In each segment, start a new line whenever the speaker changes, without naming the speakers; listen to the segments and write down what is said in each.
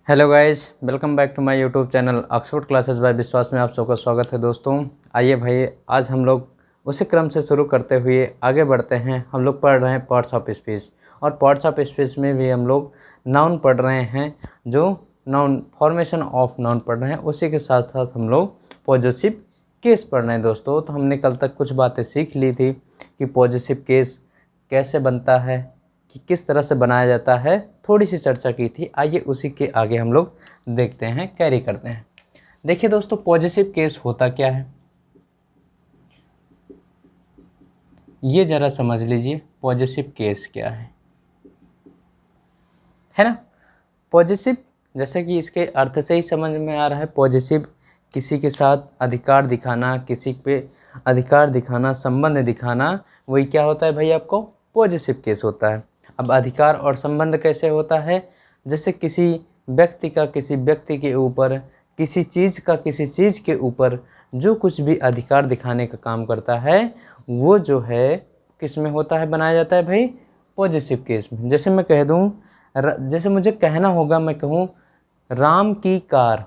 Hello guys, welcome back to my YouTube channel Oxford classes by Vishwas में आप सबका स्वागत है। दोस्तों आइए भाई, आज हम लोग उसी क्रम से शुरू करते हुए आगे बढ़ते हैं। हम लोग पढ़ रहे हैं पार्ट्स ऑफ स्पीच, और पार्ट्स ऑफ स्पीच में भी हम लोग नाउन पढ़ रहे हैं। जो नाउन फॉर्मेशन ऑफ नाउन पढ़ रहे हैं, उसी के साथ साथ हम लोग पॉजेसिव केस पढ़ रहे हैं। दोस्तों तो हमने कल तक कुछ बातें सीख ली थी कि पॉजेसिव केस कैसे बनता है, कि किस तरह से बनाया जाता है, थोड़ी सी चर्चा की थी। आइए उसी के आगे हम लोग देखते हैं, कैरी करते हैं। देखिए दोस्तों, पॉजेसिव केस होता क्या है ये ज़रा समझ लीजिए। पॉजेसिव केस क्या है ना। पॉजेसिव, जैसे कि इसके अर्थ से ही समझ में आ रहा है, पॉजेसिव किसी के साथ अधिकार दिखाना, किसी पे अधिकार दिखाना, संबंध दिखाना, वही क्या होता है भाई, आपको पॉजेसिव केस होता है। अब अधिकार और संबंध कैसे होता है, जैसे किसी व्यक्ति का किसी व्यक्ति के ऊपर, किसी चीज़ का किसी चीज़ के ऊपर जो कुछ भी अधिकार दिखाने का काम करता है, वो जो है किस में होता है, बनाया जाता है भाई, पॉजेसिव केस में। जैसे मैं कह दूँ, जैसे मुझे कहना होगा, मैं कहूँ राम की कार,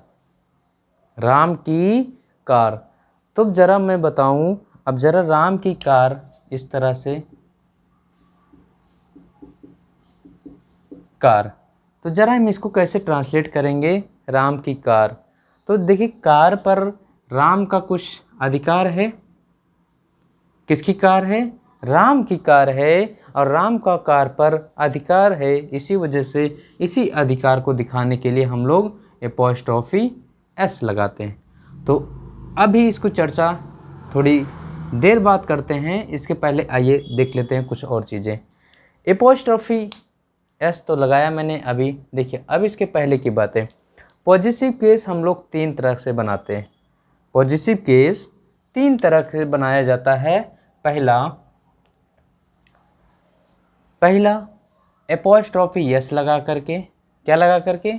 राम की कार, तो ज़रा मैं बताऊँ, अब ज़रा राम की कार इस तरह से कार, तो ज़रा हम इसको कैसे ट्रांसलेट करेंगे, राम की कार। तो देखिए, कार पर राम का कुछ अधिकार है। किसकी कार है, राम की कार है, और राम का कार पर अधिकार है। इसी वजह से इसी अधिकार को दिखाने के लिए हम लोग एपॉस्ट्रोफी एस लगाते हैं। तो अभी इसको चर्चा थोड़ी देर बाद करते हैं, इसके पहले आइए देख लेते हैं कुछ और चीज़ें। एपॉस्ट्रोफी एस तो लगाया मैंने अभी। देखिए, अब इसके पहले की बात है। पॉजेसिव केस हम लोग तीन तरह से बनाते हैं। पॉजेसिव केस तीन तरह से बनाया जाता है। पहला एपॉस्ट्रोफी यस लगा करके, क्या लगा करके,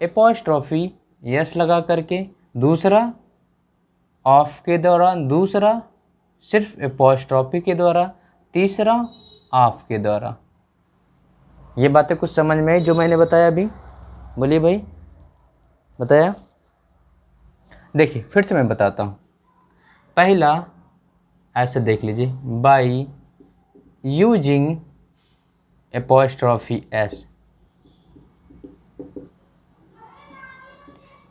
एपॉस्ट्रोफी यस लगा करके। दूसरा ऑफ के दौरान, दूसरा सिर्फ एपॉस्ट्रोफी के द्वारा, तीसरा ऑफ के द्वारा। ये बातें कुछ समझ में आई जो मैंने बताया अभी? बोलिए भाई, बताया? देखिए फिर से मैं बताता हूँ। पहला ऐसे देख लीजिए, by using apostrophe S,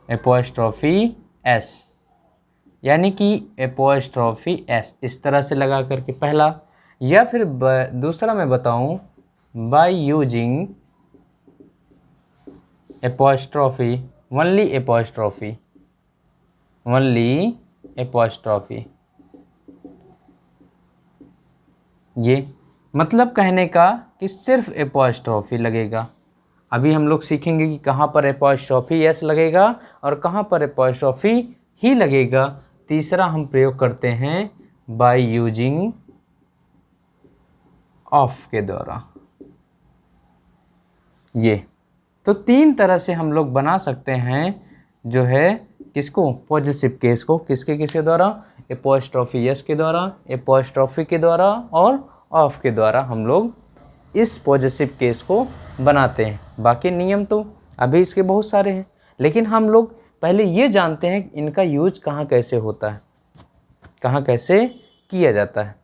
apostrophe S, यानी कि एपॉस्ट्रोफी एस इस तरह से लगा करके पहला। या फिर दूसरा मैं बताऊं, by using apostrophe, only apostrophe, only apostrophe. ये मतलब कहने का कि सिर्फ एपॉस्ट्रोफी लगेगा। अभी हम लोग सीखेंगे कि कहाँ पर एपॉस्ट्रोफी एस लगेगा और कहाँ पर एपॉस्ट्रोफी ही लगेगा। तीसरा हम प्रयोग करते हैं बाय यूजिंग ऑफ के द्वारा। ये तो तीन तरह से हम लोग बना सकते हैं, जो है किसको, पॉजेसिव केस को। किसके किसके द्वारा, एपॉस्ट्रोफी यस के द्वारा, एपॉस्ट्रोफी के द्वारा और ऑफ के द्वारा हम लोग इस पॉजेसिव केस को बनाते हैं। बाकी नियम तो अभी इसके बहुत सारे हैं, लेकिन हम लोग पहले ये जानते हैं इनका यूज कहाँ कैसे होता है, कहाँ कैसे किया जाता है।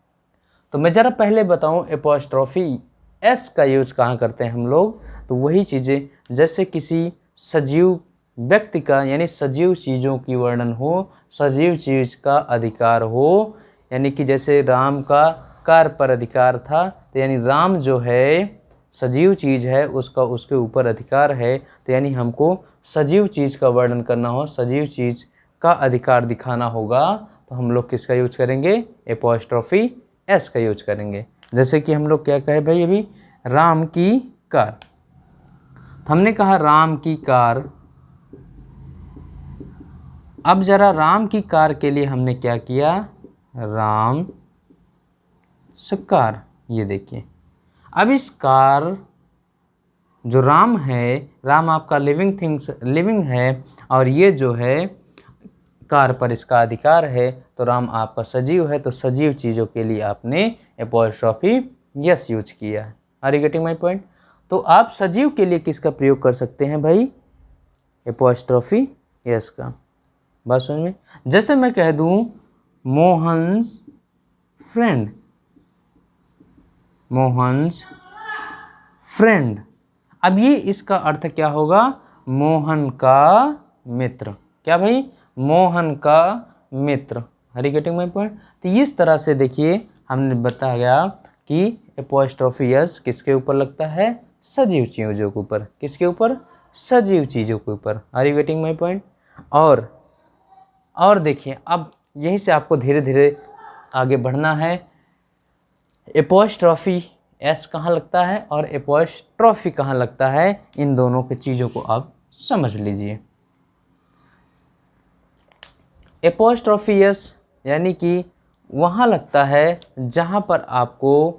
तो मैं ज़रा पहले बताऊँ एपॉस्ट्रोफी एस का यूज कहाँ करते हैं हम लोग। तो वही चीज़ें, जैसे किसी सजीव व्यक्ति का, यानी सजीव चीज़ों की वर्णन हो, सजीव चीज़ का अधिकार हो, यानी कि जैसे राम का कार पर अधिकार था, तो यानी राम जो है सजीव चीज़ है, उसका उसके ऊपर अधिकार है। तो यानी हमको सजीव चीज़ का वर्णन करना हो, सजीव चीज़ का अधिकार दिखाना होगा, तो हम लोग किसका यूज करेंगे, एपॉस्ट्रोफी एस का यूज करेंगे। जैसे कि हम लोग क्या कहे भाई अभी, राम की कार, हमने कहा राम की कार। अब ज़रा राम की कार के लिए हमने क्या किया, राम कार। ये देखिए, अब इस कार, जो राम है, राम आपका लिविंग है, और ये जो है कार पर इसका अधिकार है, तो राम आपका सजीव है, तो सजीव चीज़ों के लिए आपने एपॉस्ट्रोफी यस यूज किया है। Are you getting my point? तो आप सजीव के लिए किसका प्रयोग कर सकते हैं भाई, एपोस्ट्रॉफी यस का। बात समझ में? जैसे मैं कह दूं मोहन्स फ्रेंड, मोहन्स फ्रेंड, अब ये इसका अर्थ क्या होगा? मोहन का मित्र। क्या भाई? मोहन का मित्र। हरी गेटिंग माय पॉइंट? तो इस तरह से देखिए हमने बताया कि एपोस्ट्रॉफी यस किसके ऊपर लगता है? सजीव चीज़ों के ऊपर। किसके ऊपर? सजीव चीज़ों के ऊपर। Are you getting my point? और देखिए अब यहीं से आपको धीरे धीरे आगे बढ़ना है। एपोस्ट्रॉफी एस कहाँ लगता है और एपोस्ट्रॉफी कहाँ लगता है, इन दोनों की चीज़ों को आप समझ लीजिए। एपोस्ट्रॉफी एस यानी कि वहाँ लगता है जहाँ पर आपको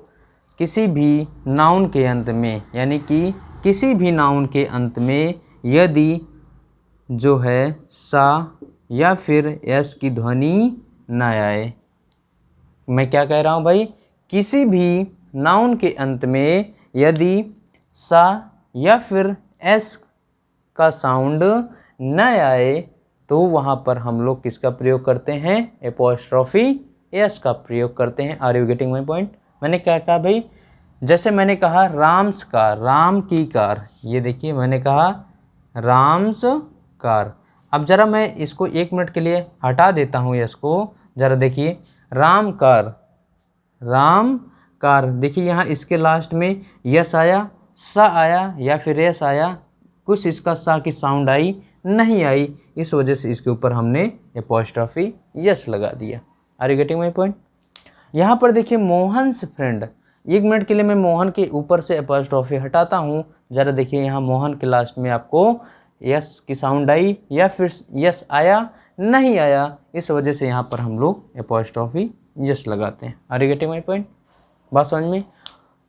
किसी भी नाउन के अंत में, यानी कि किसी भी नाउन के अंत में यदि जो है सा या फिर एस की ध्वनि न आए। मैं क्या कह रहा हूँ भाई? किसी भी नाउन के अंत में यदि सा या फिर एस का साउंड न आए तो वहाँ पर हम लोग किसका प्रयोग करते हैं? एपोस्ट्रॉफी एस का प्रयोग करते हैं। Are you getting my point? मैंने क्या कहा भाई? जैसे मैंने कहा राम्स कार, राम की कार, ये देखिए मैंने कहा राम्स कार। अब ज़रा मैं इसको 1 मिनट के लिए हटा देता हूँ यस को, ज़रा देखिए राम कार, राम कार, देखिए यहाँ इसके लास्ट में यस आया, सा आया या फिर यस आया, कुछ इसका सा की साउंड आई नहीं आई, इस वजह से इसके ऊपर हमने एपोस्ट्रॉफी यस लगा दिया। Are you getting my point? यहाँ पर देखिए मोहन्स फ्रेंड, 1 मिनट के लिए मैं मोहन के ऊपर से एपोस्ट्रॉफी हटाता हूँ। ज़रा देखिए यहाँ मोहन के लास्ट में आपको यस की साउंड आई या फिर यस आया नहीं आया, इस वजह से यहाँ पर हम लोग एपोस्ट्रॉफी यस लगाते हैं। Are you getting my point? बात समझ में?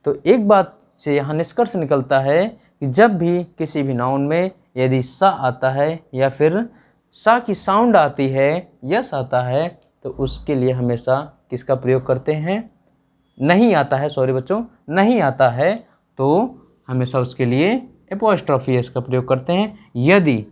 तो एक बात से यहाँ निष्कर्ष निकलता है कि जब भी किसी भी नाउन में यदि सा आता है या फिर सा की साउंड आती है, यस आता है, तो उसके लिए हमेशा किसका प्रयोग करते हैं? नहीं आता है, सॉरी बच्चों, नहीं आता है तो हमेशा उसके लिए एपोस्ट्रॉफी यस का प्रयोग करते हैं। यदि,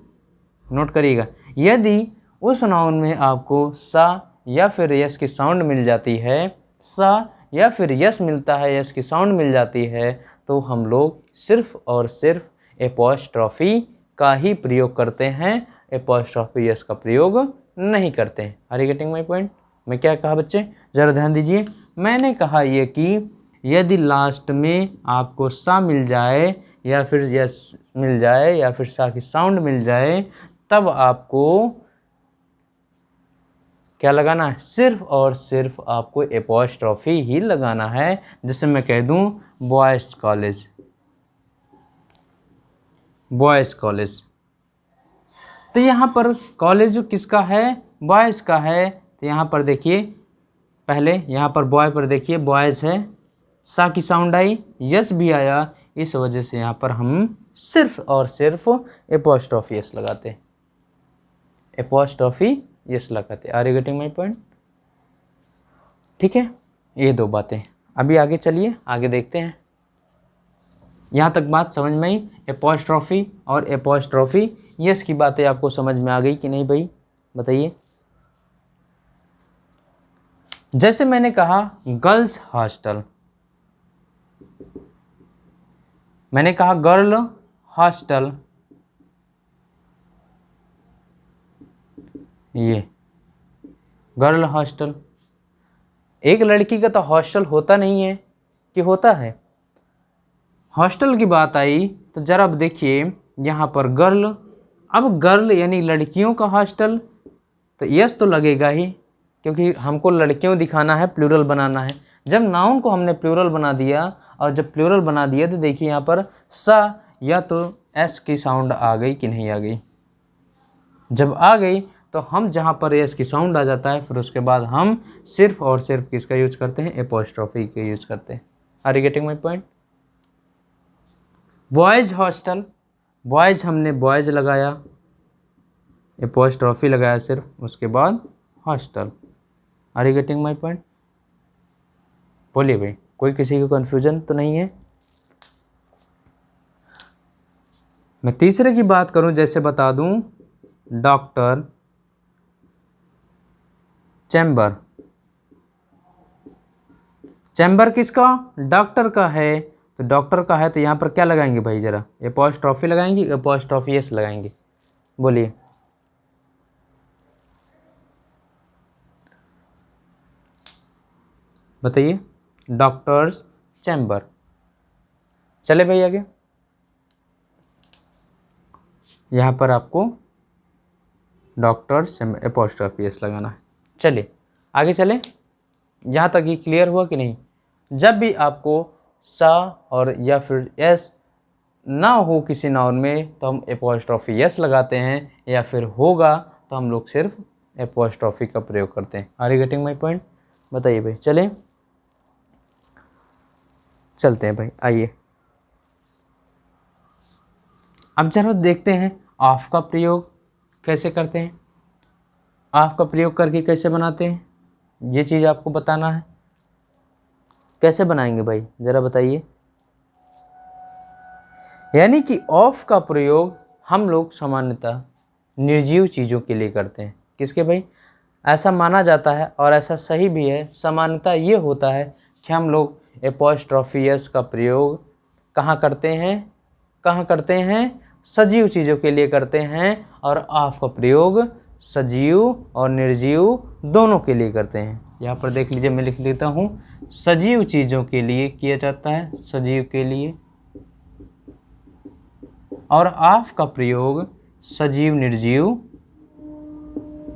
नोट करिएगा, यदि उस नाउन में आपको सा या फिर यस की साउंड मिल जाती है, सा या फिर यस मिलता है, यस की साउंड मिल जाती है, तो हम लोग सिर्फ और सिर्फ एपोस्ट्रॉफी का ही प्रयोग करते हैं, एपोस्ट्रॉफी यस का प्रयोग नहीं करते हैं। Are you getting my point? मैं क्या कहा बच्चे? ज़रा ध्यान दीजिए। मैंने कहा ये कि यदि लास्ट में आपको सा मिल जाए या फिर यस मिल जाए या फिर सा की साउंड मिल जाए, तब आपको क्या लगाना है? सिर्फ और सिर्फ आपको एपोस्ट्रॉफी ही लगाना है। जैसे मैं कह दूं बॉयज़ कॉलेज, बॉयज़ कॉलेज, तो यहाँ पर कॉलेज किसका है? बॉयज़ का है। तो यहाँ पर देखिए पहले यहाँ पर बॉय पर देखिए बॉयज़ है, सा की साउंड आई, यस भी आया, इस वजह से यहाँ पर हम सिर्फ और सिर्फ एपोस्ट्रॉफी यस लगाते हैं, एपोस्ट्रॉफी यस लगाते। Are you getting my point? ठीक है, ये 2 बातें। अभी आगे चलिए, आगे देखते हैं। यहाँ तक बात समझ में आई? एपोस्ट्रॉफी और एपोस्ट्रॉफी यस की बातें आपको समझ में आ गई कि नहीं भाई? बताइए। जैसे मैंने कहा गर्ल्स हॉस्टल, मैंने कहा गर्ल हॉस्टल, ये गर्ल हॉस्टल। एक लड़की का तो हॉस्टल होता नहीं है कि होता है? हॉस्टल की बात आई तो जरा अब देखिए यहाँ पर गर्ल, अब गर्ल यानी लड़कियों का हॉस्टल, तो यस तो लगेगा ही, क्योंकि हमको लड़कियों दिखाना है, प्लूरल बनाना है। जब नाउन को हमने प्लूरल बना दिया, और जब प्लूरल बना दिया तो देखिए यहाँ पर सा या तो एस की साउंड आ गई कि नहीं आ गई? जब आ गई तो हम जहाँ पर एस की साउंड आ जाता है, फिर उसके बाद हम सिर्फ और सिर्फ किसका यूज करते हैं? एपोस्ट्रॉफी का यूज करते हैं। Are you getting my point? Boys hostel, boys हमने बॉयज़ लगाया, एपोस्ट्रॉफी लगाया सिर्फ, उसके बाद hostel. Are you getting my point? बोलिए भाई, कोई किसी को कन्फ्यूजन तो नहीं है? मैं तीसरे की बात करूं, जैसे बता दूं डॉक्टर, चैम्बर। चैम्बर किसका? डॉक्टर का है। तो डॉक्टर का है तो यहाँ पर क्या लगाएंगे भाई, जरा एपॉस्ट्रॉफी लगाएंगे, एपॉस्ट्रॉफी एस लगाएंगे, बोलिए। बताइए, डॉक्टर्स चैम्बर। चले भाई आगे, यहाँ पर आपको डॉक्टर्स एपॉस्ट्रॉफी एस लगाना है। चलिए आगे चले, यहाँ तक ये क्लियर हुआ कि नहीं? जब भी आपको सा और या फिर एस ना हो किसी नाउन में तो हम एपॉस्ट्रॉफी एस लगाते हैं, या फिर होगा तो हम लोग सिर्फ एपॉस्ट्रॉफी का प्रयोग करते हैं। Are you getting my point? बताइए भाई। चलें चलते हैं भाई, आइए अब जरा देखते हैं ऑफ का प्रयोग कैसे करते हैं। ऑफ का प्रयोग करके कैसे बनाते हैं, ये चीज़ आपको बताना है। कैसे बनाएंगे भाई, ज़रा बताइए। यानी कि ऑफ का प्रयोग हम लोग सामान्यतः निर्जीव चीज़ों के लिए करते हैं। किसके भाई? ऐसा माना जाता है और ऐसा सही भी है। सामान्यतः ये होता है कि हम लोग एपॉस्ट्रॉफी एस का प्रयोग कहाँ करते हैं? कहाँ करते हैं? सजीव चीज़ों के लिए करते हैं। और ऑफ का प्रयोग सजीव और निर्जीव दोनों के लिए करते हैं। यहाँ पर देख लीजिए, मैं लिख लेता हूँ, सजीव चीज़ों के लिए किया जाता है, सजीव के लिए। और ऑफ का प्रयोग सजीव निर्जीव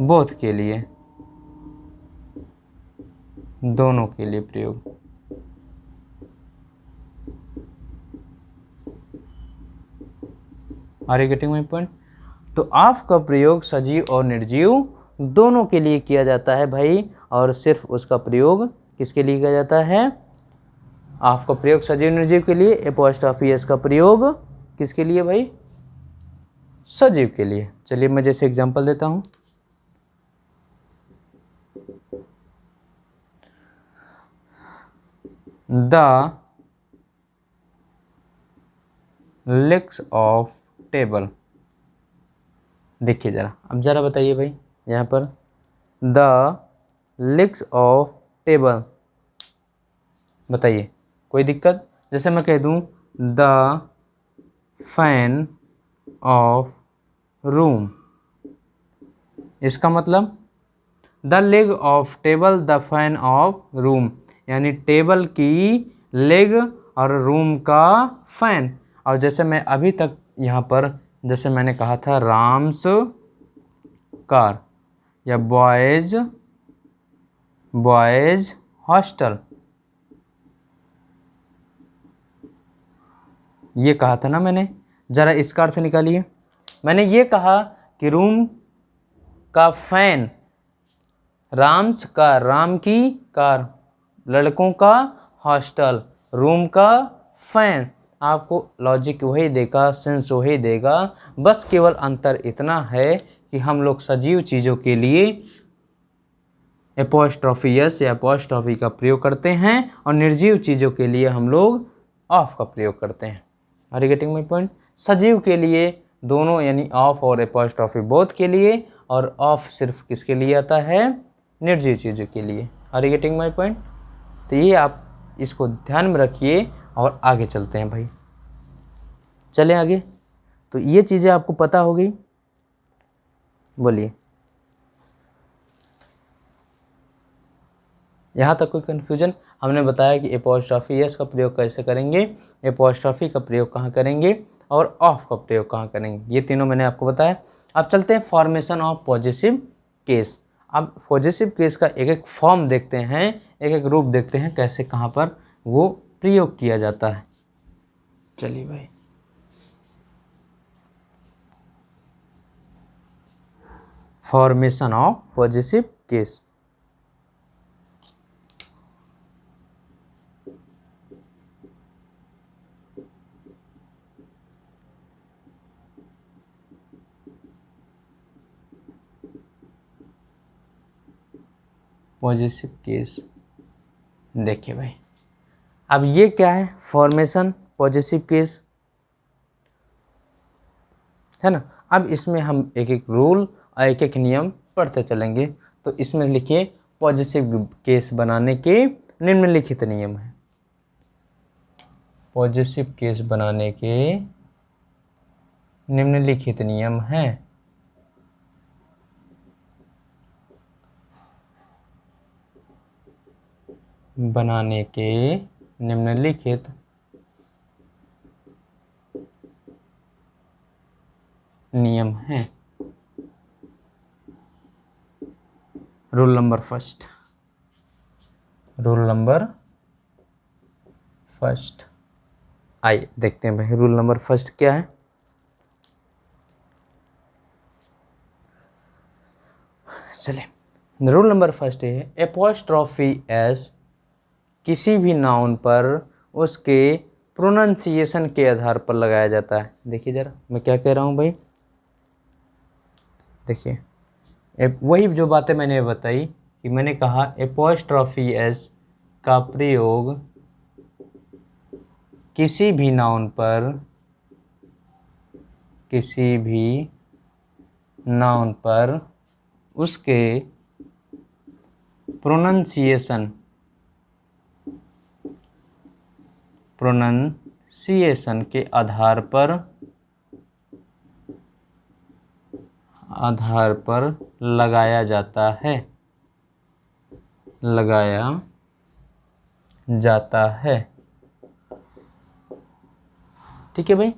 बोथ के लिए, दोनों के लिए प्रयोग। Are you getting my point? तो ऑफ का प्रयोग सजीव और निर्जीव दोनों के लिए किया जाता है भाई। और सिर्फ उसका प्रयोग किसके लिए किया जाता है? ऑफ का प्रयोग सजीव निर्जीव के लिए, एपॉस्ट्रॉफी एस का प्रयोग किसके लिए भाई? सजीव के लिए। चलिए मैं जैसे एग्जांपल देता हूं, द लेग्स ऑफ टेबल। देखिए जरा, अब जरा बताइए भाई, यहाँ पर द लेग्स ऑफ टेबल, बताइए कोई दिक्कत? जैसे मैं कह दूँ द फैन ऑफ रूम, इसका मतलब the leg of table the fan of room, यानी टेबल की लेग और रूम का फैन। और जैसे मैं अभी तक यहाँ पर जैसे मैंने कहा था राम्स कार या बॉयज़ हॉस्टल, ये कहा था ना मैंने। ज़रा इसका अर्थ निकालिए। मैंने ये कहा कि रूम का फैन, राम्स कार, राम की कार, लड़कों का हॉस्टल, रूम का फैन। आपको लॉजिक वही देगा, सेंस वही देगा, बस केवल अंतर इतना है कि हम लोग सजीव चीज़ों के लिए एपॉस्ट्रॉफी एस या एपॉस्ट्रॉफी का प्रयोग करते हैं और निर्जीव चीज़ों के लिए हम लोग ऑफ का प्रयोग करते हैं। Are you getting my point? सजीव के लिए दोनों, यानी ऑफ और एपॉस्ट्रॉफी बोथ के लिए, और ऑफ सिर्फ किसके लिए आता है? निर्जीव चीज़ों के लिए। Are you getting my point? तो ये आप इसको ध्यान में रखिए और आगे चलते हैं भाई। चलें आगे। तो ये चीज़ें आपको पता हो गई, बोलिए यहाँ तक कोई कन्फ्यूजन? हमने बताया कि एपॉस्ट्रॉफी एस का प्रयोग कैसे करेंगे, एपॉस्ट्रॉफी का प्रयोग कहाँ करेंगे, और ऑफ का प्रयोग कहाँ करेंगे, ये तीनों मैंने आपको बताया। अब चलते हैं फॉर्मेशन ऑफ पॉजिटिव केस। अब पॉजिटिव केस का एक एक फॉर्म देखते हैं, एक एक रूप देखते हैं, कैसे कहाँ पर वो प्रयोग किया जाता है। चलिए भाई, formation of positive case. Positive case देखिए भाई, अब ये क्या है? Formation positive case. है ना। अब इसमें हम एक एक रूल और एक एक नियम पढ़ते चलेंगे। तो इसमें लिखिए पॉजिटिव केस बनाने के निम्नलिखित नियम हैं। पॉजिटिव केस बनाने के निम्नलिखित नियम हैं। बनाने के निम्नलिखित नियम हैं। Rule number first, rule number first, आइए देखते हैं भाई रूल नंबर फर्स्ट क्या है। चलिए रूल नंबर फर्स्ट है एपोस्ट्रॉफी एस किसी भी नाउन पर उसके प्रोनाउंसिएशन के आधार पर लगाया जाता है। देखिए ज़रा मैं क्या कह रहा हूँ भाई, देखिए वही जो बातें मैंने बताई कि मैंने कहा एपोस्ट्रॉफी एस का प्रयोग किसी भी नाउन पर, किसी भी नाउन पर उसके प्रोनाउंसिएशन के आधार पर लगाया जाता है, लगाया जाता है। ठीक है भाई,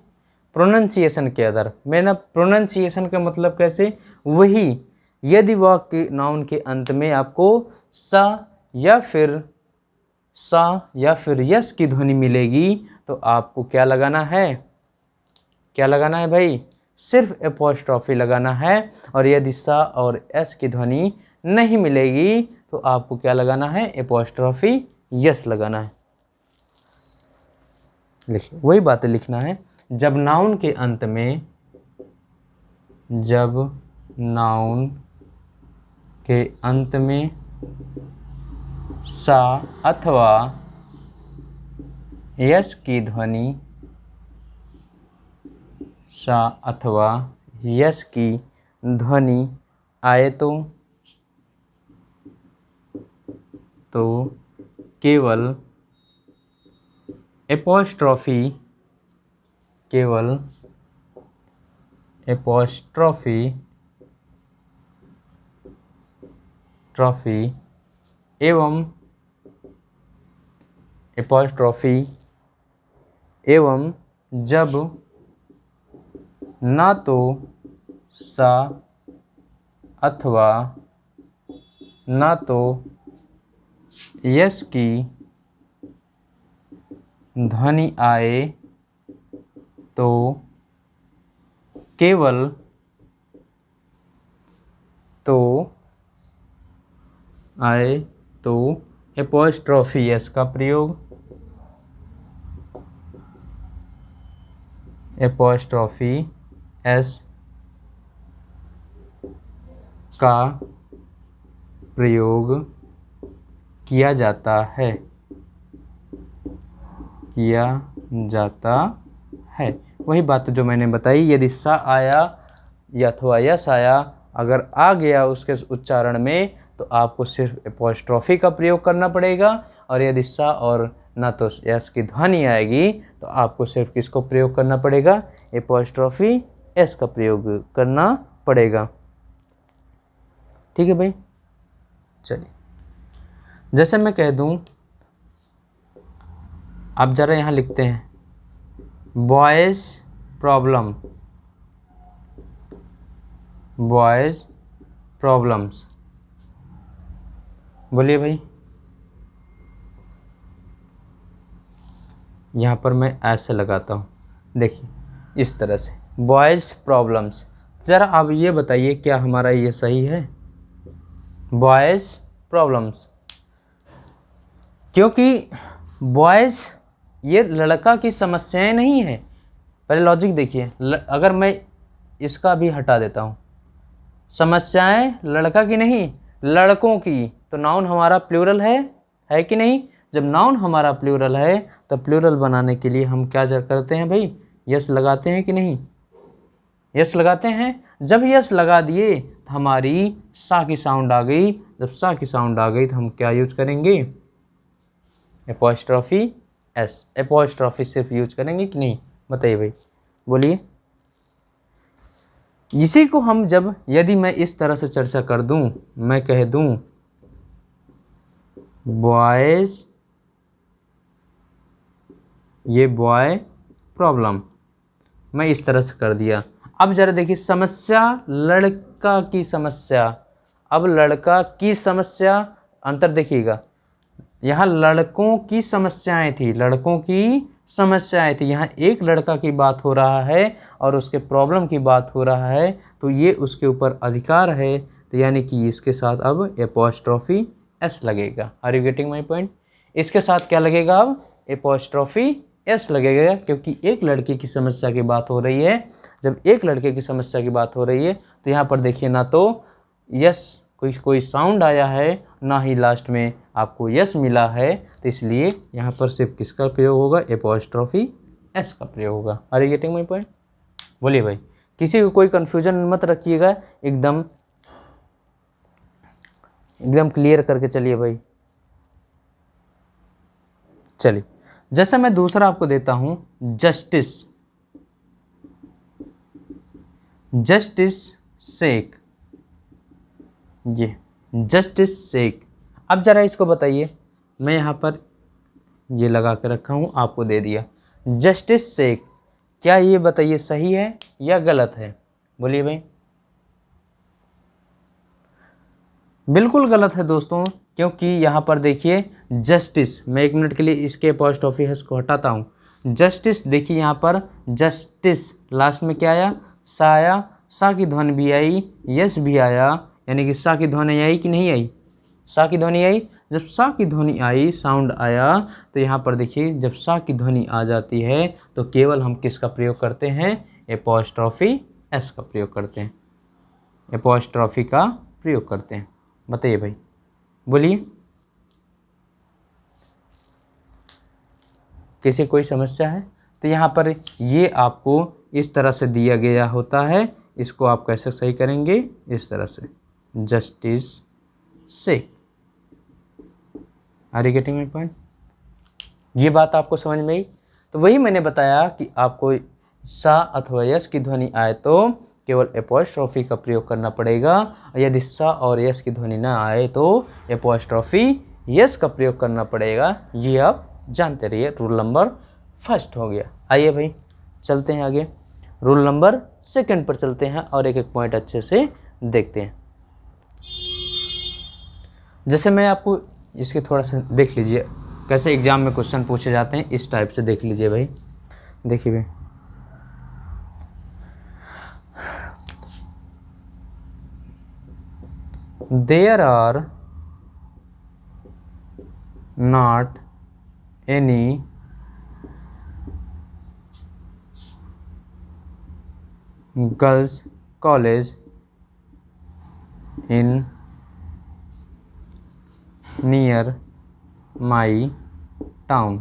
प्रोनाउंसिएशन के आधार। मेरा प्रोनाउंसिएशन का मतलब कैसे, वही यदि वाक्य नाउन के अंत में आपको सा या फिर यस की ध्वनि मिलेगी तो आपको क्या लगाना है, क्या लगाना है भाई, सिर्फ एपोस्ट्रॉफी लगाना है। और यदि सा और एस की ध्वनि नहीं मिलेगी तो आपको क्या लगाना है, एपोस्ट्रॉफी यस लगाना है। लिखिए वही बातें लिखना है। जब नाउन के अंत में, जब नाउन के अंत में सा अथवा यस की ध्वनि, सा अथवा यस की ध्वनि आए तो केवल एपोस्ट्रॉफी, केवल एपोस्ट्रॉफी एवं एपोस्ट्रॉफी एवं जब ना तो सा अथवा ना तो यस की ध्वनि आए तो केवल एपोस्ट्रॉफी एस का प्रयोग, एपोस्ट्रॉफी एस का प्रयोग किया जाता है, किया जाता है। वही बात जो मैंने बताई, यदि सा आया या अथवा यस आया, अगर आ गया उसके उच्चारण में तो आपको सिर्फ एपोस्ट्रॉफी का प्रयोग करना पड़ेगा। और यदि सा और ना तो यस की ध्वनि आएगी तो आपको सिर्फ किसको प्रयोग करना पड़ेगा, एपोस्ट्रॉफी एस का प्रयोग करना पड़ेगा। ठीक है भाई, चलिए जैसे मैं कह दूं, आप ज़रा यहाँ लिखते हैं बॉयज़ प्रॉब्लम, बॉयज़ प्रॉब्लम्स, बोलिए भाई। यहाँ पर मैं ऐसे लगाता हूँ, देखिए इस तरह से बॉयज़ प्रॉब्लम्स। ज़रा आप ये बताइए क्या हमारा ये सही है, बॉयज़ प्रॉब्लम्स, क्योंकि बॉयज़ ये लड़का की समस्याएं नहीं है। पहले लॉजिक देखिए, अगर मैं इसका भी हटा देता हूँ, समस्याएं लड़का की नहीं लड़कों की, तो नाउन हमारा प्लूरल है कि नहीं। जब नाउन हमारा प्लूरल है तो प्लूरल बनाने के लिए हम क्या करते हैं भाई, यस लगाते हैं कि नहीं। यस लगाते हैं। जब यस लगा दिए तो हमारी सा की साउंड आ गई। जब सा की साउंड आ गई तो हम क्या यूज करेंगे, एपॉस्ट्रॉफी एस। एपॉस्ट्रॉफी सिर्फ यूज करेंगे कि नहीं, बताइए भाई, बोलिए। इसी को हम जब, यदि मैं इस तरह से चर्चा कर दूं, मैं कह दूं बॉयज, ये बॉय प्रॉब्लम, मैं इस तरह से कर दिया। अब जरा देखिए, समस्या लड़का की समस्या, अब लड़का की समस्या, अंतर देखिएगा। यहाँ लड़कों की समस्याएं थी, लड़कों की समस्याएं थी, यहाँ एक लड़का की बात हो रहा है और उसके प्रॉब्लम की बात हो रहा है, तो ये उसके ऊपर अधिकार है, तो यानी कि इसके साथ अब एपॉस्ट्रॉफी एस लगेगा। Are you getting my point? इसके साथ क्या लगेगा, अब एपॉस्ट्रॉफी एस लगेगा, क्योंकि एक लड़के की समस्या की बात हो रही है। जब एक लड़के की समस्या की बात हो रही है तो यहाँ पर देखिए, ना तो यस कोई साउंड आया है, ना ही लास्ट में आपको यस मिला है, तो इसलिए यहाँ पर सिर्फ किसका प्रयोग होगा, एपॉस्ट्रॉफी एस का प्रयोग होगा। Are you getting my point? बोलिए भाई, किसी को कोई कन्फ्यूजन मत रखिएगा, एकदम क्लियर करके चलिए भाई। चलिए, जैसे मैं दूसरा आपको देता हूं, जस्टिस, जस्टिस सेक, ये जस्टिस सेक। अब जरा इसको बताइए, मैं यहाँ पर ये लगा के रखा हूँ, आपको दे दिया जस्टिस सेक, क्या ये बताइए सही है या गलत है, बोलिए भाई। बिल्कुल गलत है दोस्तों, क्योंकि यहाँ पर देखिए जस्टिस, मैं एक मिनट के लिए इसके एपॉस्ट्रॉफी एस को हटाता हूँ। जस्टिस, देखिए यहाँ पर जस्टिस लास्ट में क्या आया, सा आया, सा की ध्वनि भी आई, यस भी आया, यानी कि सा की ध्वनि आई कि नहीं आई, सा की ध्वनि आई। जब सा की ध्वनि आई, साउंड आया, तो यहाँ पर देखिए जब सा की ध्वनि आ जाती है तो केवल हम किसका प्रयोग करते हैं, एपॉस्ट्रॉफी एस का प्रयोग करते हैं, एपॉस्ट्रॉफी का प्रयोग करते हैं। बताइए भाई, बोलिए, किसी कोई समस्या है? तो यहाँ पर ये आपको इस तरह से दिया गया होता है, इसको आप कैसे सही करेंगे, इस तरह से, जस्टिस से। Are you getting my point? ये बात आपको समझ में आई? तो वही मैंने बताया कि आपको सा अथवा यस की ध्वनि आए तो केवल एपॉस्ट्रॉफी का प्रयोग करना पड़ेगा, और यदि सा और यस की ध्वनि ना आए तो एपॉस्ट्रॉफी यस का प्रयोग करना पड़ेगा। ये आप जानते रहिए। रूल नंबर फर्स्ट हो गया। आइए भाई चलते हैं आगे, रूल नंबर सेकंड पर चलते हैं और एक एक पॉइंट अच्छे से देखते हैं। जैसे मैं आपको इसके थोड़ा सा देख लीजिए, कैसे एग्जाम में क्वेश्चन पूछे जाते हैं, इस टाइप से देख लीजिए भाई। देखिए भाई, there are not any girls college in near my town।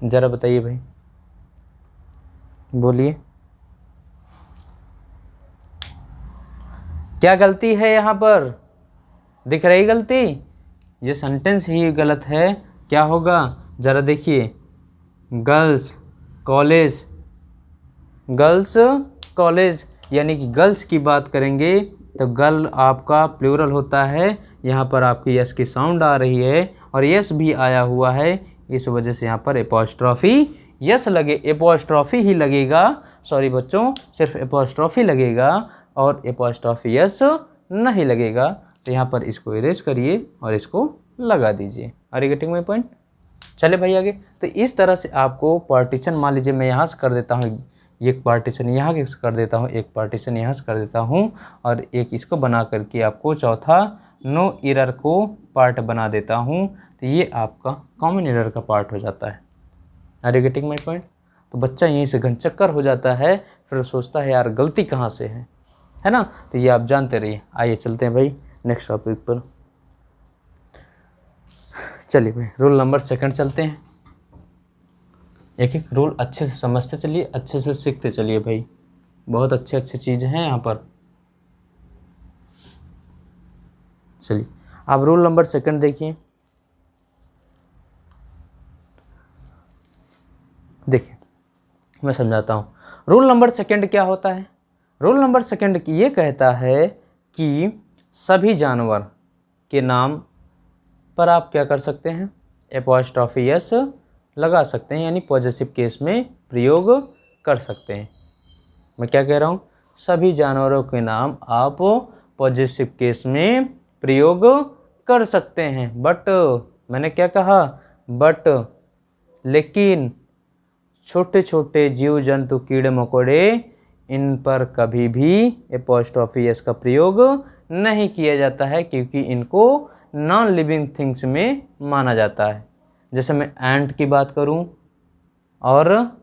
जरा बताइए भाई, बोलिए क्या गलती है यहाँ पर, दिख रही गलती? ये सेंटेंस ही गलत है। क्या होगा जरा देखिए, गर्ल्स कॉलेज, गर्ल्स कॉलेज, यानी कि गर्ल्स की बात करेंगे तो गर्ल आपका प्लूरल होता है। यहाँ पर आपकी यस की साउंड आ रही है और यस भी आया हुआ है, इस वजह से यहाँ पर एपॉस्ट्रॉफी यस लगे, एपॉस्ट्रॉफी ही लगेगा। सॉरी बच्चों, सिर्फ एपॉस्ट्रॉफी लगेगा और एपॉस्ट्रॉफी यस नहीं लगेगा। तो यहाँ पर इसको इरेज करिए और इसको लगा दीजिए। Are you getting my point? चले भाई आगे। तो इस तरह से आपको पार्टीशन, मान लीजिए मैं यहाँ से कर देता हूँ एक पार्टीशन, यहाँ से कर देता हूँ एक पार्टीशन, यहाँ से कर देता हूँ और एक इसको बना करके आपको चौथा नो एरर को पार्ट बना देता हूँ। तो ये आपका कॉमन एरर का पार्ट हो जाता है। Are you getting my point? तो बच्चा यहीं से घनचक्कर हो जाता है, फिर सोचता है यार गलती कहाँ से है ना। तो ये आप जानते रहिए। आइए चलते हैं भाई नेक्स्ट टॉपिक पर। चलिए भाई रूल नंबर सेकंड चलते हैं। एक एक रूल अच्छे से समझते चलिए, अच्छे से सीखते चलिए भाई, बहुत अच्छे अच्छे चीज़ें हैं यहाँ पर। चलिए अब रूल नंबर सेकंड देखिए। देखिए मैं समझाता हूँ। रूल नंबर सेकंड क्या होता है? रूल नंबर सेकंड ये कहता है कि सभी जानवर के नाम पर आप क्या कर सकते हैं, एपॉस्ट्रॉफी एस लगा सकते हैं, यानी पॉजेसिव केस में प्रयोग कर सकते हैं। मैं क्या कह रहा हूँ, सभी जानवरों के नाम आप पॉजेसिव केस में प्रयोग कर सकते हैं। बट मैंने क्या कहा, बट लेकिन छोटे छोटे जीव जंतु कीड़े मकोड़े इन पर कभी भी एपॉस्ट्रॉफी एस का प्रयोग नहीं किया जाता है, क्योंकि इनको नॉन लिविंग थिंग्स में माना जाता है। जैसे मैं एंट की बात करूं और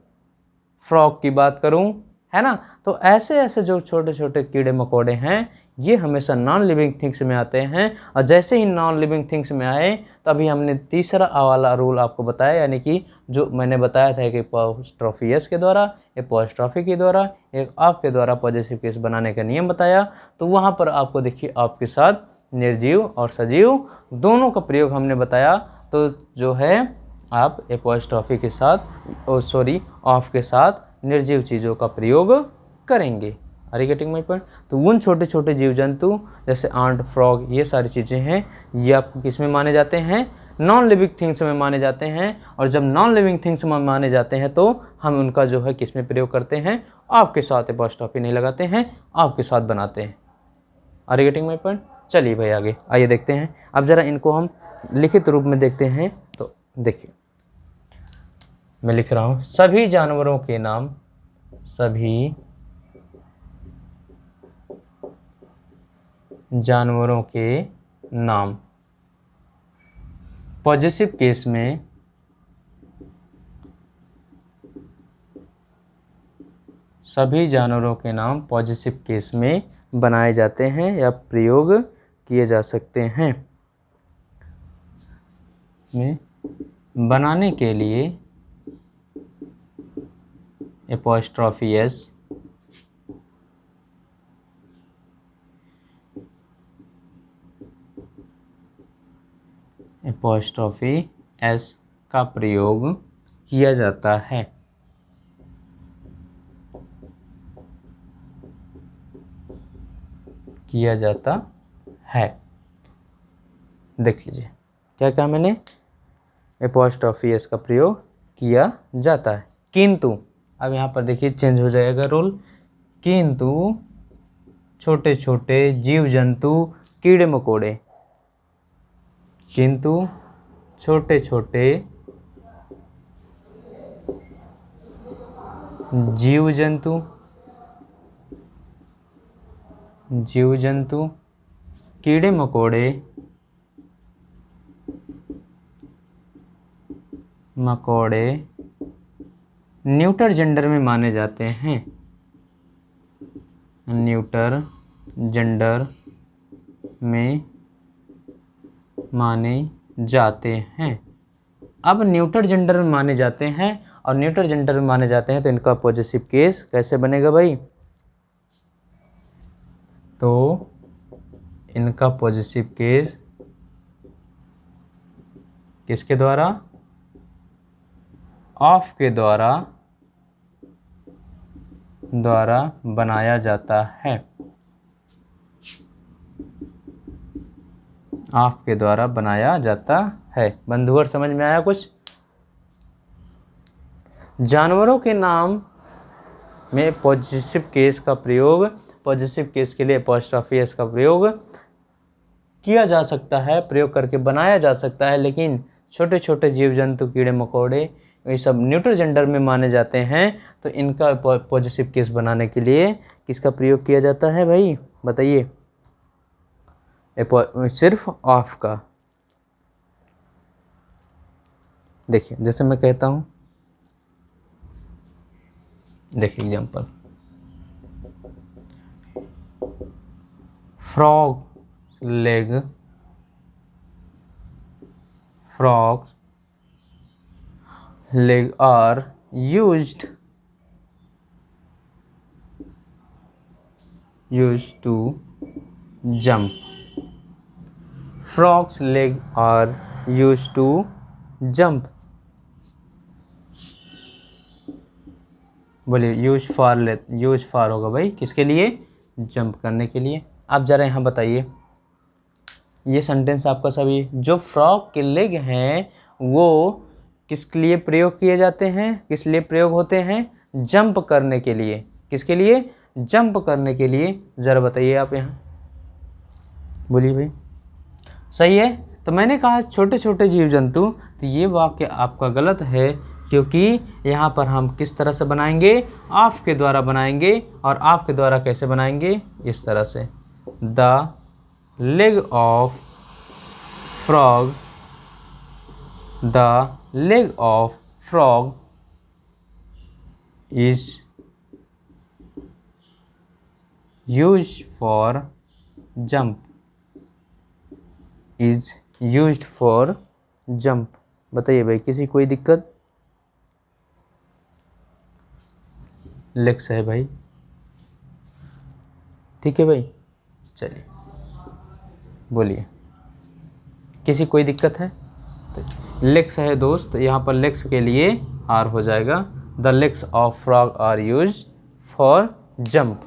फ्रॉग की बात करूं, है ना, तो ऐसे ऐसे जो छोटे छोटे कीड़े मकोड़े हैं ये हमेशा नॉन लिविंग थिंग्स में आते हैं। और जैसे ही नॉन लिविंग थिंग्स में आए तभी हमने तीसरा वाला रूल आपको बताया, यानी कि जो मैंने बताया था कि एपॉस्ट्रॉफी एस के द्वारा, एपॉस्ट्रॉफी के द्वारा, एक आपके द्वारा पॉजेसिव केस बनाने का नियम बताया। तो वहाँ पर आपको देखिए आपके साथ निर्जीव और सजीव दोनों का प्रयोग हमने बताया। तो जो है आप एपॉस्ट्रॉफी के साथ ऑफ के साथ निर्जीव चीज़ों का प्रयोग करेंगे। Are you getting my point? तो उन छोटे छोटे जीव जंतु जैसे आंट, फ्रॉग, ये सारी चीज़ें हैं, ये आपको किस में माने जाते हैं, नॉन लिविंग थिंग्स में माने जाते हैं। और जब नॉन लिविंग थिंग्स में माने जाते हैं तो हम उनका जो है किस में प्रयोग करते हैं, आपके साथ एपॉस्ट्रॉफी नहीं लगाते हैं, आपके साथ बनाते हैं। Are you getting my point? चलिए भाई आगे आइए देखते हैं। अब ज़रा इनको हम लिखित रूप में देखते हैं। तो देखिए मैं लिख रहा हूँ, सभी जानवरों के नाम, सभी जानवरों के नाम पॉजेसिव केस में सभी जानवरों के नाम पॉजेसिव केस में बनाए जाते हैं या प्रयोग किए जा सकते हैं। में बनाने के लिए एपॉस्ट्रॉफी एस का प्रयोग किया जाता है। किया जाता है। देख लीजिए क्या कहा मैंने, एपॉस्ट्रॉफी एस का प्रयोग किया जाता है। किंतु अब यहाँ पर देखिए चेंज हो जाएगा रोल, किंतु छोटे छोटे जीव जंतु कीड़े मकोड़े, किंतु छोटे छोटे जीव जंतु कीड़े मकोड़े न्यूटर जेंडर में माने जाते हैं। न्यूटर जेंडर में माने जाते हैं। अब न्यूटर जेंडर में माने जाते हैं और न्यूटर जेंडर में माने जाते हैं तो इनका पॉजेसिव केस कैसे बनेगा भाई, तो इनका पॉजेसिव केस किसके द्वारा, ऑफ के द्वारा बनाया जाता है। ऑफ के द्वारा बनाया जाता है। बंधुवर समझ में आया कुछ? जानवरों के नाम में पॉजिटिव केस का प्रयोग, पॉजिटिव केस के लिए एपॉस्ट्रॉफी एस का प्रयोग किया जा सकता है, प्रयोग करके बनाया जा सकता है। लेकिन छोटे छोटे जीव जंतु कीड़े मकोड़े ये सब न्यूट्रल जेंडर में माने जाते हैं, तो इनका पॉजिटिव केस बनाने के लिए किसका प्रयोग किया जाता है भाई बताइए, सिर्फ ऑफ का। देखिए जैसे मैं कहता हूँ, देखिए example, frogs leg are used to jump. Frog's legs are used to jump. बोलिए यूज फॉर होगा भाई किसके लिए, जंप करने के लिए। आप ज़रा यहाँ बताइए, ये सेंटेंस आपका सभी, जो फ्रॉग के लेग हैं वो किसके लिए प्रयोग किए जाते हैं, किस लिए प्रयोग होते हैं, जंप करने के लिए। किसके लिए, जंप करने के लिए। ज़रा बताइए आप यहाँ, बोलिए भाई। सही है। तो मैंने कहा छोटे छोटे जीव जंतु, तो ये वाक्य आपका गलत है, क्योंकि यहाँ पर हम किस तरह से बनाएंगे, ऑफ के द्वारा बनाएंगे। और ऑफ के द्वारा कैसे बनाएंगे, इस तरह से, the leg of frog, the leg of frog is used for jump, is used for jump. बताइए भाई, किसी कोई दिक्कत? लेग्स है भाई, ठीक है भाई। चलिए बोलिए, किसी कोई दिक्कत है? तो लेग्स है दोस्त, यहाँ पर लेग्स के लिए आर हो जाएगा, the legs of frog are used for jump.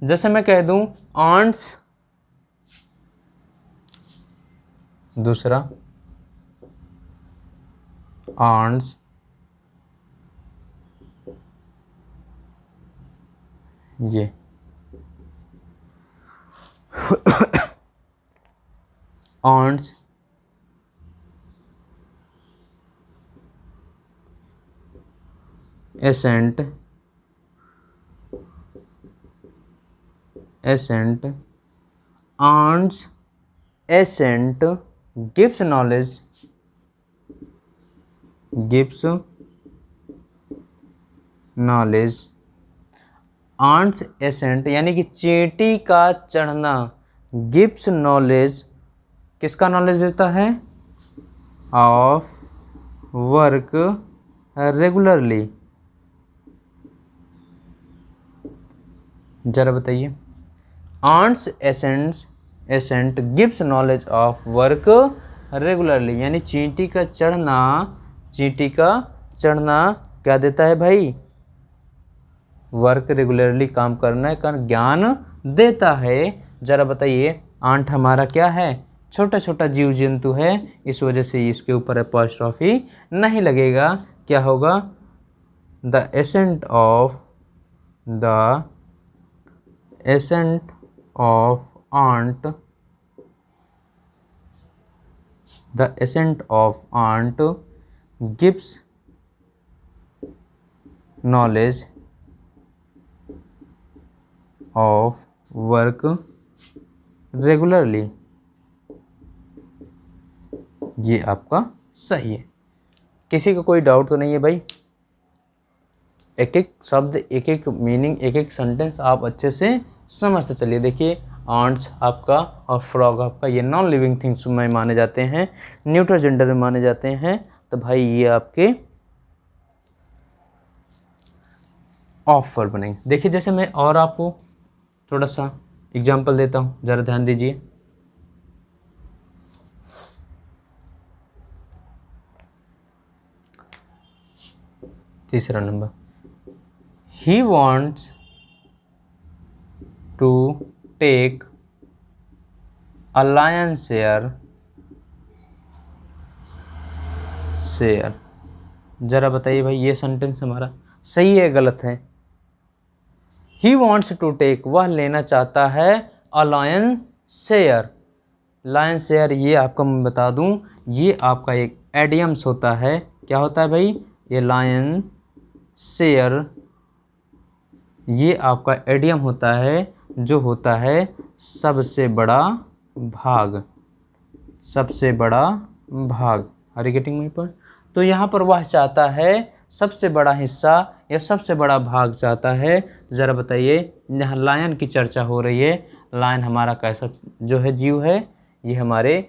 जैसे मैं कह दूं आंट्स, दूसरा आंट्स ये ants ascent ants ascent gives knowledge ants ascent यानी कि चींटी का चढ़ना, गिव्स नॉलेज, किसका नॉलेज देता है, ऑफ वर्क रेगुलरली। जरा बताइए, ants ascent gives knowledge of work regularly, यानी चींटी का चढ़ना क्या देता है भाई, वर्क रेगुलरली, काम करने का ज्ञान देता है। जरा बताइए, आंट हमारा क्या है, छोटा छोटा जीव जंतु है, इस वजह से इसके ऊपर अपॉस्ट्रोफी नहीं लगेगा। क्या होगा, the ascent of ant, the ascent of ant gives knowledge of work regularly. ये आपका सही है। किसी का कोई डाउट तो नहीं है भाई? एक एक शब्द, एक एक मीनिंग, एक एक सेंटेंस आप अच्छे से समझते चलिए। देखिए, आंट्स आपका और फ्रॉग आपका ये नॉन लिविंग थिंग्स में माने जाते हैं, न्यूट्रल जेंडर में माने जाते हैं। तो भाई ये आपके ऑफ वर्ड बनेंगे। देखिए, जैसे मैं और आपको थोड़ा सा एग्जाम्पल देता हूँ, ज़रा ध्यान दीजिए। तीसरा नंबर, he wants to take a lion share. जरा बताइए भाई, ये सेंटेंस हमारा सही है गलत है? ही वॉन्ट्स टू टेक, वह लेना चाहता है, a lion share. Lion share ये आपको मैं बता दूं, ये आपका एक एडियम्स होता है। क्या होता है भाई, ये लायन शेयर ये आपका एडियम होता है, जो होता है सबसे बड़ा भाग, सबसे बड़ा भाग। Are you getting my point? तो यहाँ पर वह चाहता है सबसे बड़ा हिस्सा या सबसे बड़ा भाग चाहता है। ज़रा बताइए, यहाँ लायन की चर्चा हो रही है। लायन हमारा कैसा जो है जीव है, ये हमारे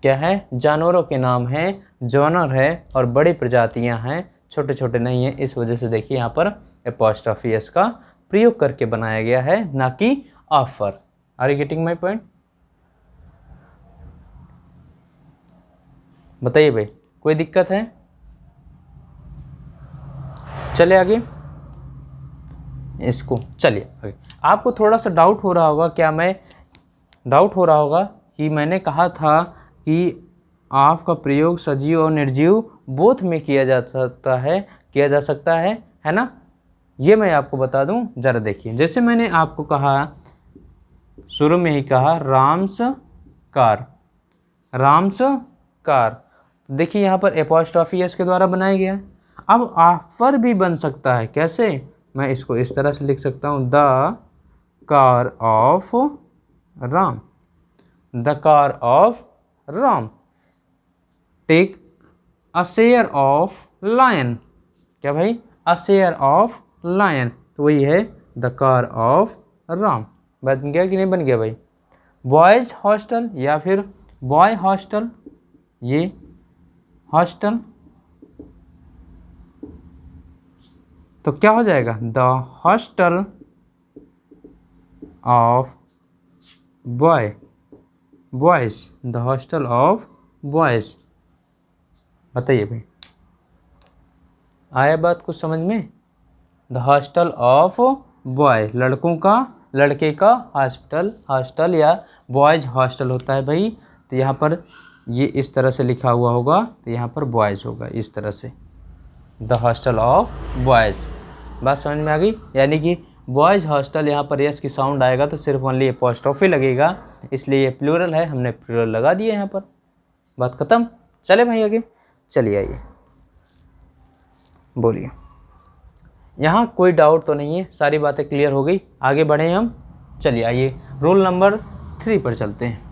क्या है, जानवरों के नाम हैं, जानवर है और बड़ी प्रजातियां हैं। छोटे छोटे नहीं है, इस वजह से देखिए यहाँ पर एपोस्ट्रोफी एस का प्रयोग करके बनाया गया है, ना कि offer. Are you getting my point? बताइए भाई, कोई दिक्कत है? चले आगे इसको, चलिए आगे। आपको थोड़ा सा डाउट हो रहा होगा, डाउट हो रहा होगा कि मैंने कहा था कि आपका प्रयोग सजीव और निर्जीव बोथ में किया जा सकता है ना? ये मैं आपको बता दूं, जरा देखिए। जैसे मैंने आपको कहा, शुरू में ही कहा राम्स कार, देखिए यहाँ पर एपोस्ट्रोफी एस के द्वारा बनाया गया है। अब ऑफर भी बन सकता है, कैसे? मैं इसको इस तरह से लिख सकता हूँ, the car of Ram, the car of Ram take a share of lion. क्या भाई? अ शेयर ऑफ लायन, तो वही है द कार ऑफ राम। बन गया कि नहीं बन गया भाई? बॉयज़ हॉस्टल या फिर बॉय हॉस्टल, ये हॉस्टल, तो क्या हो जाएगा? The hostel of boys, the hostel of boys. बताइए भाई, आया बात कुछ समझ में? द हॉस्टल ऑफ बॉय, लड़के का हॉस्टल या बॉयज़ हॉस्टल होता है भाई। तो यहाँ पर ये इस तरह से लिखा हुआ होगा, तो यहाँ पर बॉयज़ होगा इस तरह से, द हॉस्टल ऑफ बॉयज़। बात समझ में आ गई? यानी कि बॉयज़ हॉस्टल, यहाँ पर यस की साउंड आएगा तो सिर्फ ओनली एपोस्ट्रोफी लगेगा, इसलिए ये प्लूरल है, हमने प्लूरल लगा दिया यहाँ पर। बात खत्म। चले भाई आगे, चलिए आइए बोलिए। यहाँ कोई डाउट तो नहीं है, सारी बातें क्लियर हो गई। आगे बढ़े हम, चलिए आइए रूल नंबर 3 पर चलते हैं।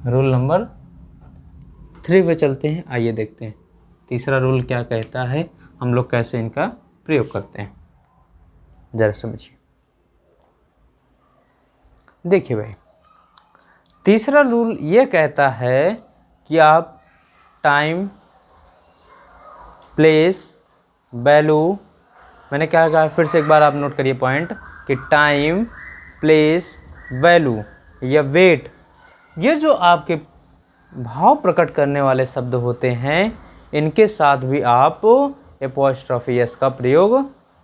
रूल नंबर 3 पे चलते हैं, आइए देखते हैं तीसरा रूल क्या कहता है, हम लोग कैसे इनका प्रयोग करते हैं, जरा समझिए। देखिए भाई, तीसरा रूल ये कहता है कि आप टाइम, प्लेस, वैल्यू, मैंने क्या कहा फिर से एक बार आप नोट करिए पॉइंट, कि टाइम, प्लेस, वैल्यू या वेट, ये जो आपके भाव प्रकट करने वाले शब्द होते हैं, इनके साथ भी आप एपोस्ट्रोफी एस का प्रयोग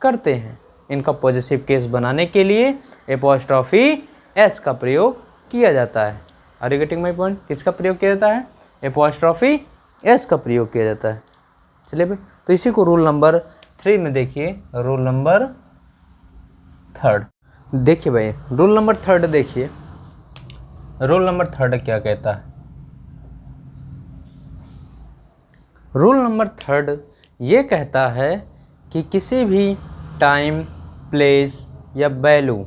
करते हैं। इनका पॉजिटिव केस बनाने के लिए एपोस्ट्रोफी एस का प्रयोग किया जाता है। Are you getting my point? किसका प्रयोग किया जाता है? एपोस्ट्रोफी एस का प्रयोग किया जाता है। चलिए भाई, तो इसी को रूल नंबर 3 में देखिए, रूल नंबर 3। देखिए भाई, रूल नंबर 3 देखिए, रूल नंबर 3 क्या कहता है? रूल नंबर 3 ये कहता है कि किसी भी टाइम, प्लेस या वैल्यू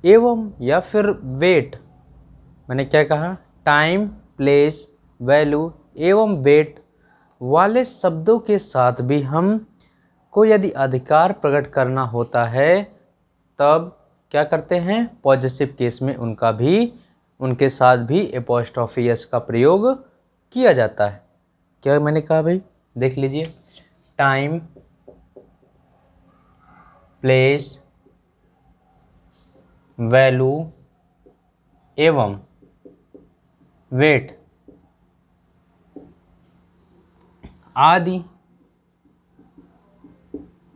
एवं या फिर वेट, मैंने क्या कहा? टाइम, प्लेस, वैल्यू एवं वेट वाले शब्दों के साथ भी हम को यदि अधिकार प्रकट करना होता है, तब क्या करते हैं? पॉजिटिव केस में उनके साथ भी एपोस्ट्रोफी एस का प्रयोग किया जाता है। क्या मैंने कहा भाई? देख लीजिए, टाइम, प्लेस, वैल्यू एवं वेट आदि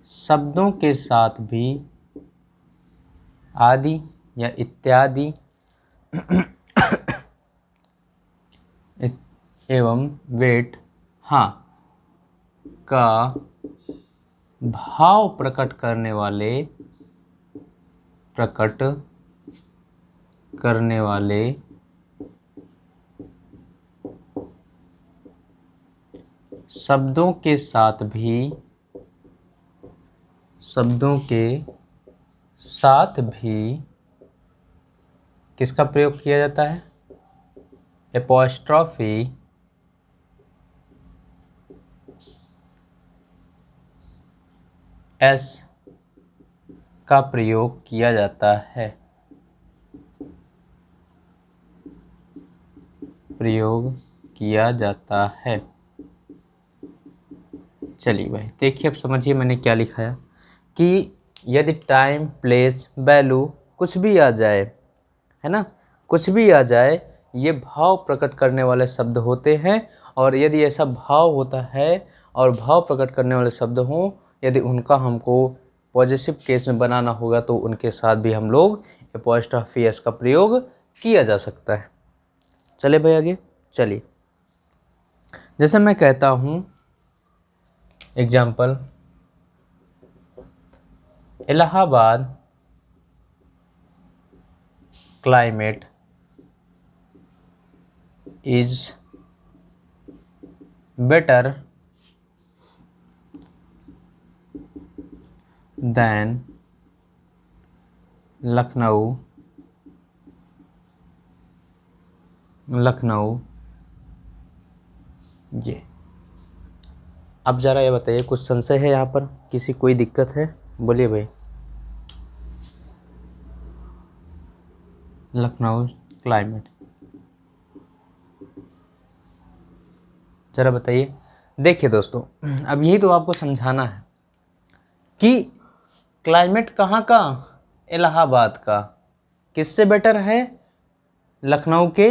शब्दों के साथ भी, आदि या इत्यादि एवं वेट, हाँ, का भाव प्रकट करने वाले शब्दों के साथ भी किसका प्रयोग किया जाता है? एपोस्ट्रोफी एस का प्रयोग किया जाता है। प्रयोग किया जाता है। चलिए भाई देखिए, अब समझिए मैंने क्या लिखा है कि यदि टाइम, प्लेस, वैल्यू कुछ भी आ जाए, है ना, कुछ भी आ जाए, ये भाव प्रकट करने वाले शब्द होते हैं। और यदि ऐसा भाव होता है और भाव प्रकट करने वाले शब्द हों, यदि उनका हमको पॉजिटिव केस में बनाना होगा तो उनके साथ भी हम लोग एपॉस्ट्रोफी एस का प्रयोग किया जा सकता है। चले भाई आगे चलिए, जैसे मैं कहता हूँ example, Allahabad climate is better than Lucknow ये। अब ज़रा ये बताइए, कुछ संशय है यहाँ पर, किसी कोई दिक्कत है? बोलिए भाई। लखनऊ क्लाइमेट, ज़रा बताइए। देखिए दोस्तों, अब यही तो आपको समझाना है कि क्लाइमेट कहाँ का? इलाहाबाद का। किससे बेटर है? लखनऊ के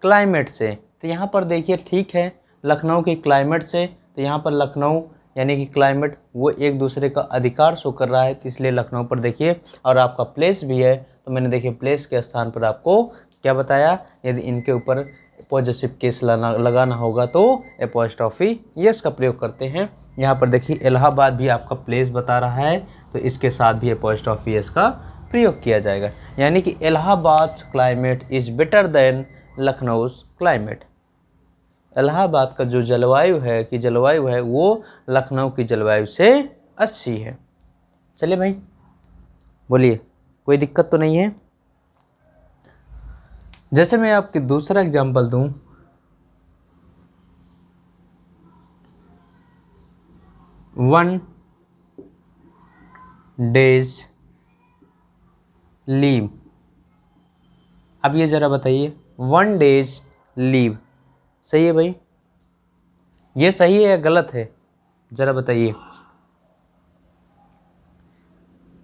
क्लाइमेट से। तो यहाँ पर देखिए, ठीक है, लखनऊ के क्लाइमेट से, तो यहाँ पर लखनऊ यानी कि क्लाइमेट वो एक दूसरे का अधिकार शो कर रहा है, तो इसलिए लखनऊ पर देखिए। और आपका प्लेस भी है, तो मैंने देखिए प्लेस के स्थान पर आपको क्या बताया, यदि इनके ऊपर पॉजिटिव केस लगाना होगा तो एपॉस्ट्रोफी यस का प्रयोग करते हैं। यहाँ पर देखिए इलाहाबाद भी आपका प्लेस बता रहा है, तो इसके साथ भी एपॉस्ट्रोफी यस का प्रयोग किया जाएगा। यानी कि Allahabad climate is better than Lucknow climate. Allahabad का जो जलवायु है वो लखनऊ की जलवायु से अच्छी है। चलिए भाई बोलिए, कोई दिक्कत तो नहीं है? जैसे मैं आपकी दूसरा एग्जांपल दूं, 1 days लीव। अब ये ज़रा बताइए, 1 days लीव सही है भाई? ये सही है या गलत है? ज़रा बताइए,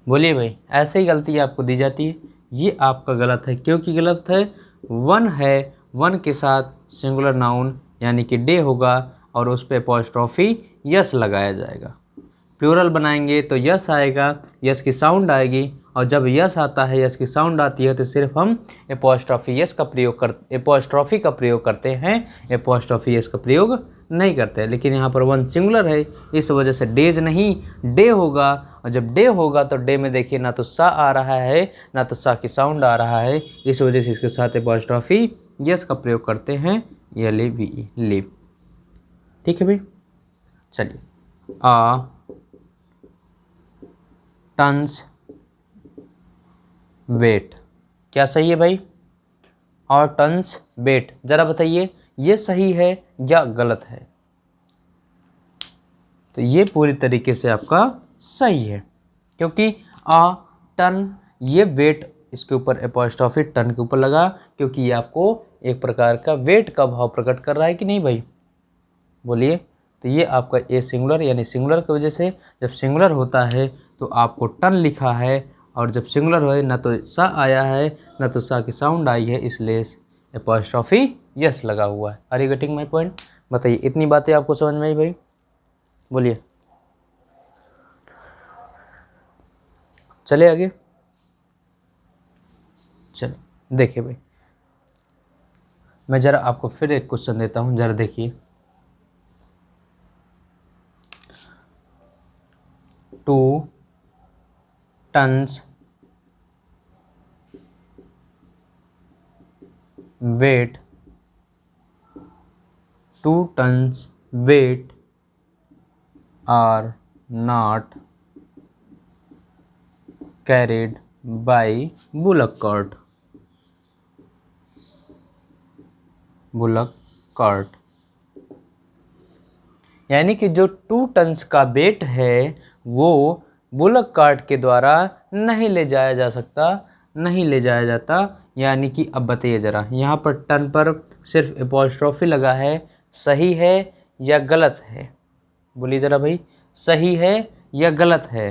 बोलिए भाई। ऐसे ही गलती आपको दी जाती है, ये आपका गलत है। क्योंकि गलत है? 1 है, 1 के साथ सिंगुलर नाउन यानी कि डे होगा और उस पर एपॉस्ट्रोफी यस लगाया जाएगा। प्लूरल बनाएंगे तो यस आएगा, यस की साउंड आएगी, और जब यस आता है, यस की साउंड आती है, तो सिर्फ हम एपॉस्ट्रोफी का प्रयोग करते हैं, एपॉस्ट्रोफी यस का प्रयोग नहीं करते हैं। लेकिन यहाँ पर 1 सिंगुलर है, इस वजह से डेज नहीं डे होगा, और जब डे होगा तो डे में देखिए ना तो सा आ रहा है ना तो सा की साउंड आ रहा है, इस वजह से इसके साथ एपॉस्ट्रोफी यस का प्रयोग करते हैं, लीव। ठीक है भाई, चलिए। टन्स वेट, क्या सही है भाई? और टन्स वेट, ज़रा बताइए ये सही है या गलत है? तो ये पूरी तरीके से आपका सही है, क्योंकि टन, ये वेट, इसके ऊपर एपॉस्ट्रोफी टन के ऊपर लगा, क्योंकि ये आपको एक प्रकार का वेट का भाव प्रकट कर रहा है कि नहीं भाई? बोलिए। तो ये आपका ए सिंगुलर, यानी सिंगुलर की वजह से जब सिंगुलर होता है तो आपको टन लिखा है, और जब सिंगुलर हो ना तो सा आया है ना तो सा की साउंड आई है, इसलिए एपॉस्ट्रोफी यस लगा हुआ है। Are you getting my point? बताइए, इतनी बातें आपको समझ में आई भाई? बोलिए। चले आगे, चलिए देखिए भाई, मैं ज़रा आपको फिर एक क्वेश्चन देता हूँ, ज़रा देखिए। 2 tons weight, 2 tons weight are not carried by bullock cart। यानी कि जो 2 टन्स का वेट है वो बुलक कार्ट के द्वारा नहीं ले जाया जा सकता, नहीं ले जाया जाता। यानी कि अब बताइए ज़रा, यहाँ पर टन पर सिर्फ एपॉस्ट्रोफी लगा है, सही है या गलत है? बोलिए ज़रा भाई, सही है या गलत है?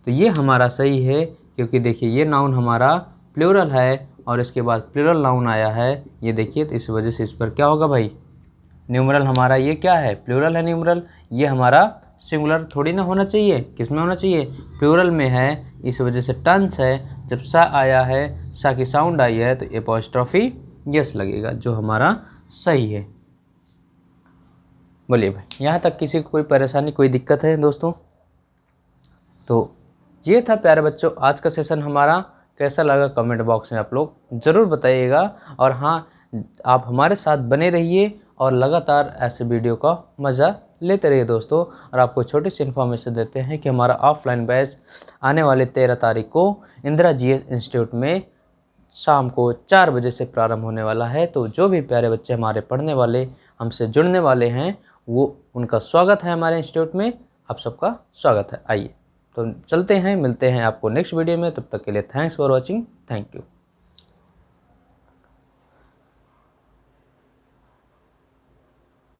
तो ये हमारा सही है, क्योंकि देखिए ये नाउन हमारा प्लूरल है और इसके बाद प्लूरल नाउन आया है, ये देखिए, तो इस वजह से इस पर क्या होगा भाई, न्यूमरल हमारा ये क्या है, प्लूरल है न्यूमरल। ये हमारा सिंगुलर थोड़ी ना होना चाहिए, किस में होना चाहिए, प्लूरल में है, इस वजह से टंस है। जब सा आया है, सा की साउंड आई है, तो एपॉस्ट्रॉफी यस लगेगा, जो हमारा सही है। बोलिए भाई, यहाँ तक किसी को कोई परेशानी, कोई दिक्कत है दोस्तों? तो ये था प्यारे बच्चों आज का सेशन हमारा। कैसा लगा कमेंट बॉक्स में आप लोग ज़रूर बताइएगा। और हाँ, आप हमारे साथ बने रहिए और लगातार ऐसे वीडियो का मज़ा लेते रहिए दोस्तों। और आपको छोटी सी इन्फॉर्मेशन देते हैं कि हमारा ऑफलाइन बैच आने वाले 13 तारीख को इंदिरा GS इंस्टीट्यूट में शाम को 4 बजे से प्रारंभ होने वाला है। तो जो भी प्यारे बच्चे हमारे पढ़ने वाले, हमसे जुड़ने वाले हैं, वो उनका स्वागत है हमारे इंस्टीट्यूट में। आप सबका स्वागत है। आइए तो चलते हैं, मिलते हैं आपको नेक्स्ट वीडियो में। तब तक के लिए thanks for watching. Thank you.